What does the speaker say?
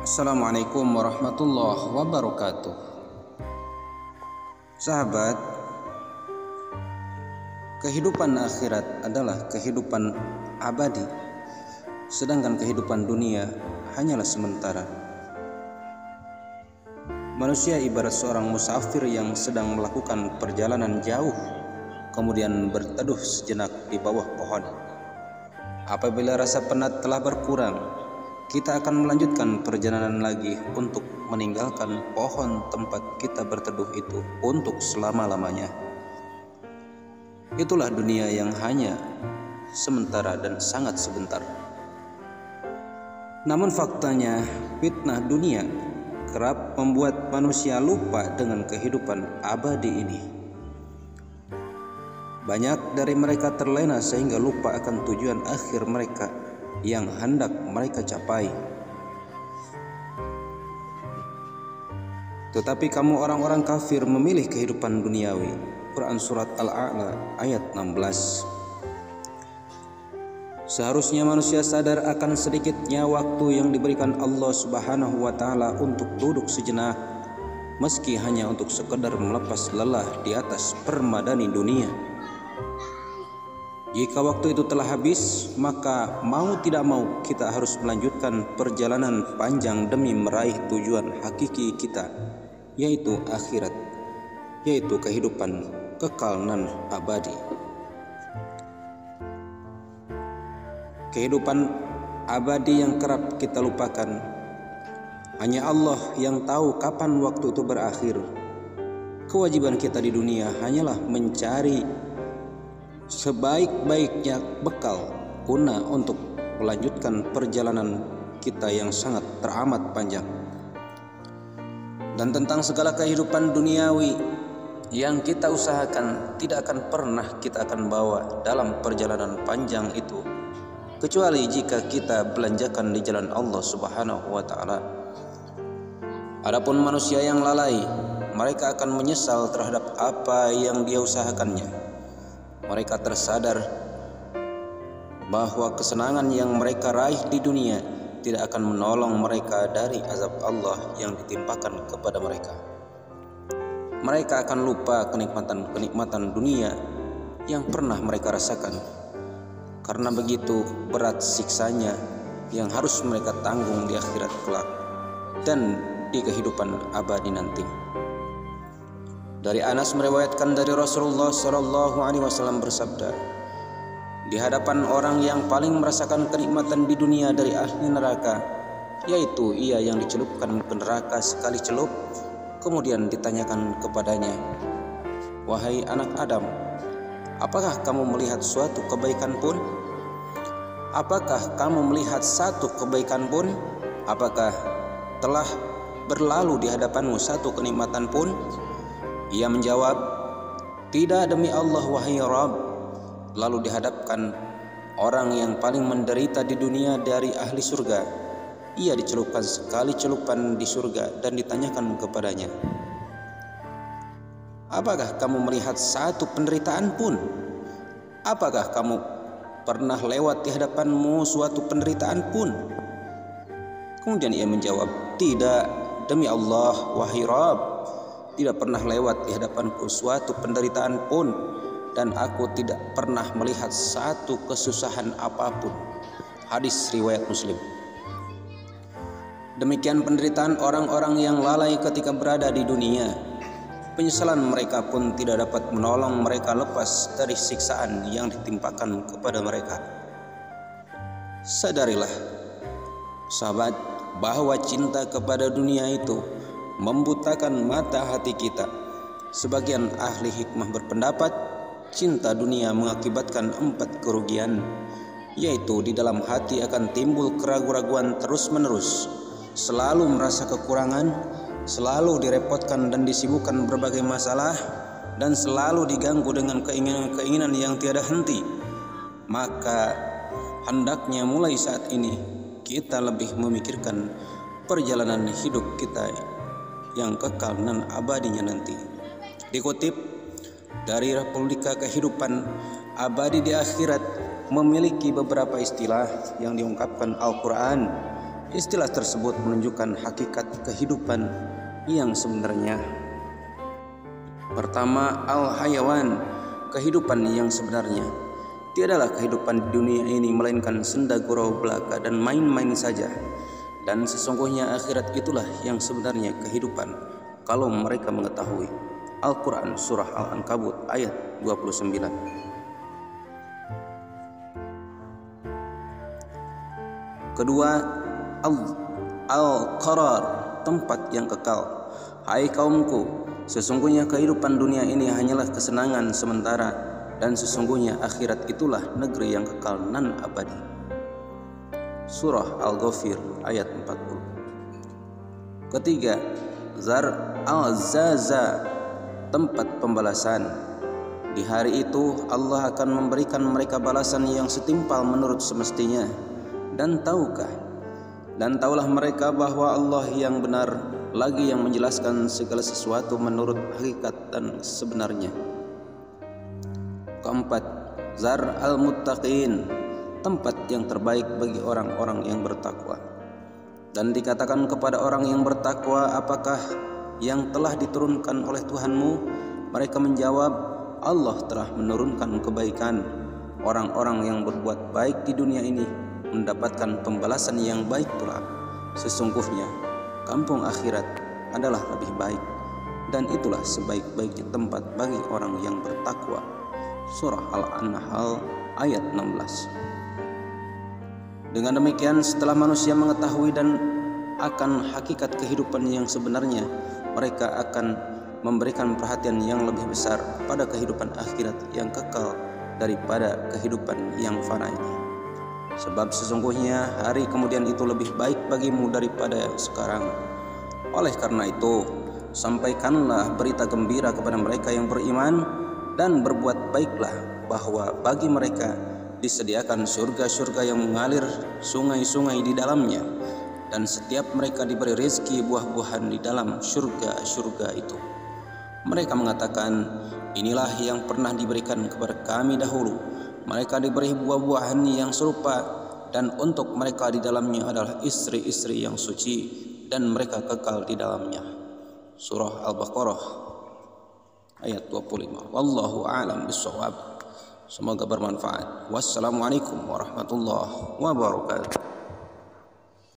Assalamualaikum warahmatullahi wabarakatuh. Sahabat, kehidupan akhirat adalah kehidupan abadi, sedangkan kehidupan dunia hanyalah sementara. Manusia ibarat seorang musafir yang sedang melakukan perjalanan jauh, kemudian berteduh sejenak di bawah pohon. Apabila rasa penat telah berkurang, kita akan melanjutkan perjalanan lagi untuk meninggalkan pohon tempat kita berteduh itu untuk selama-lamanya. Itulah dunia yang hanya sementara dan sangat sebentar. Namun faktanya, fitnah dunia kerap membuat manusia lupa dengan kehidupan abadi ini. Banyak dari mereka terlena sehingga lupa akan tujuan akhir mereka yang hendak mereka capai. Tetapi kamu orang-orang kafir memilih kehidupan duniawi. Quran Surat Al-A'la ayat 16. Seharusnya manusia sadar akan sedikitnya waktu yang diberikan Allah Subhanahu wa Ta'ala untuk duduk sejenak, meski hanya untuk sekedar melepas lelah di atas permadani dunia. Jika waktu itu telah habis, maka mau tidak mau kita harus melanjutkan perjalanan panjang demi meraih tujuan hakiki kita, yaitu akhirat, yaitu kehidupan kekal nan abadi. Kehidupan abadi yang kerap kita lupakan. Hanya Allah yang tahu kapan waktu itu berakhir. Kewajiban kita di dunia hanyalah mencari sebaik-baiknya bekal guna untuk melanjutkan perjalanan kita yang sangat teramat panjang. Dan tentang segala kehidupan duniawi yang kita usahakan tidak akan pernah kita akan bawa dalam perjalanan panjang itu, kecuali jika kita belanjakan di jalan Allah Subhanahu wa Ta'ala. Adapun manusia yang lalai, mereka akan menyesal terhadap apa yang dia usahakannya. Mereka tersadar bahwa kesenangan yang mereka raih di dunia tidak akan menolong mereka dari azab Allah yang ditimpakan kepada mereka. Mereka akan lupa kenikmatan dunia yang pernah mereka rasakan, karena begitu berat siksanya yang harus mereka tanggung di akhirat kelak dan di kehidupan abadi nanti. Dari Anas meriwayatkan dari Rasulullah SAW bersabda, di hadapan orang yang paling merasakan kenikmatan di dunia dari ahli neraka, yaitu ia yang dicelupkan ke neraka sekali celup, kemudian ditanyakan kepadanya, wahai anak Adam, apakah kamu melihat suatu kebaikan pun? Apakah kamu melihat satu kebaikan pun? Apakah telah berlalu di hadapanmu satu kenikmatan pun? Ia menjawab, tidak demi Allah wahai Rabb. Lalu dihadapkan orang yang paling menderita di dunia dari ahli surga. Ia dicelupkan sekali celupan di surga dan ditanyakan kepadanya, apakah kamu melihat satu penderitaan pun? Apakah kamu pernah lewat di hadapanmu suatu penderitaan pun? Kemudian ia menjawab, tidak demi Allah wahai Rabb. Tidak pernah lewat di hadapanku suatu penderitaan pun, dan aku tidak pernah melihat satu kesusahan apapun. Hadis riwayat Muslim. Demikian penderitaan orang-orang yang lalai ketika berada di dunia. Penyesalan mereka pun tidak dapat menolong mereka lepas dari siksaan yang ditimpakan kepada mereka. Sadarilah, sahabat, bahwa cinta kepada dunia itu membutakan mata hati kita. Sebagian ahli hikmah berpendapat cinta dunia mengakibatkan 4 kerugian, yaitu di dalam hati akan timbul keraguan-raguan terus-menerus, selalu merasa kekurangan, selalu direpotkan dan disibukkan berbagai masalah, dan selalu diganggu dengan keinginan-keinginan yang tiada henti. Maka hendaknya mulai saat ini kita lebih memikirkan perjalanan hidup kita yang kekal nan abadinya nanti. Dikutip dari Republika Kehidupan Abadi di Akhirat, memiliki beberapa istilah yang diungkapkan Al-Quran Istilah tersebut menunjukkan hakikat kehidupan yang sebenarnya. Pertama, al-hayawan, kehidupan yang sebenarnya. Tiadalah kehidupan di dunia ini melainkan senda gurau belaka dan main-main saja. Dan sesungguhnya akhirat itulah yang sebenarnya kehidupan, kalau mereka mengetahui. Al-Quran Surah Al-Ankabut ayat 29. Kedua, al-qarar, tempat yang kekal. Hai kaumku, sesungguhnya kehidupan dunia ini hanyalah kesenangan sementara, dan sesungguhnya akhirat itulah negeri yang kekal nan abadi. Surah Al-Ghafir ayat 40. Ketiga, al-zaza, tempat pembalasan. Di hari itu Allah akan memberikan mereka balasan yang setimpal menurut semestinya. Dan tahulah mereka bahwa Allah yang benar lagi yang menjelaskan segala sesuatu menurut hakikat dan sebenarnya. Keempat, al-muttaqin, tempat yang terbaik bagi orang-orang yang bertakwa. Dan dikatakan kepada orang yang bertakwa, apakah yang telah diturunkan oleh Tuhanmu? Mereka menjawab, Allah telah menurunkan kebaikan. Orang-orang yang berbuat baik di dunia ini mendapatkan pembalasan yang baik pula. Sesungguhnya kampung akhirat adalah lebih baik, dan itulah sebaik-baiknya tempat bagi orang yang bertakwa. Surah Al-Nahl ayat 16. Dengan demikian, setelah manusia mengetahui dan akan hakikat kehidupan yang sebenarnya, mereka akan memberikan perhatian yang lebih besar pada kehidupan akhirat yang kekal daripada kehidupan yang fana ini. Sebab sesungguhnya hari kemudian itu lebih baik bagimu daripada sekarang. Oleh karena itu, sampaikanlah berita gembira kepada mereka yang beriman dan berbuat baiklah, bahwa bagi mereka disediakan surga-surga yang mengalir sungai-sungai di dalamnya, dan setiap mereka diberi rezeki buah-buahan di dalam surga-surga itu. Mereka mengatakan, inilah yang pernah diberikan kepada kami dahulu. Mereka diberi buah-buahan yang serupa, dan untuk mereka di dalamnya adalah istri-istri yang suci, dan mereka kekal di dalamnya. Surah Al-Baqarah ayat 25. Wallahu a'lam bishawab. Semoga bermanfaat. Wassalamualaikum warahmatullahi wabarakatuh.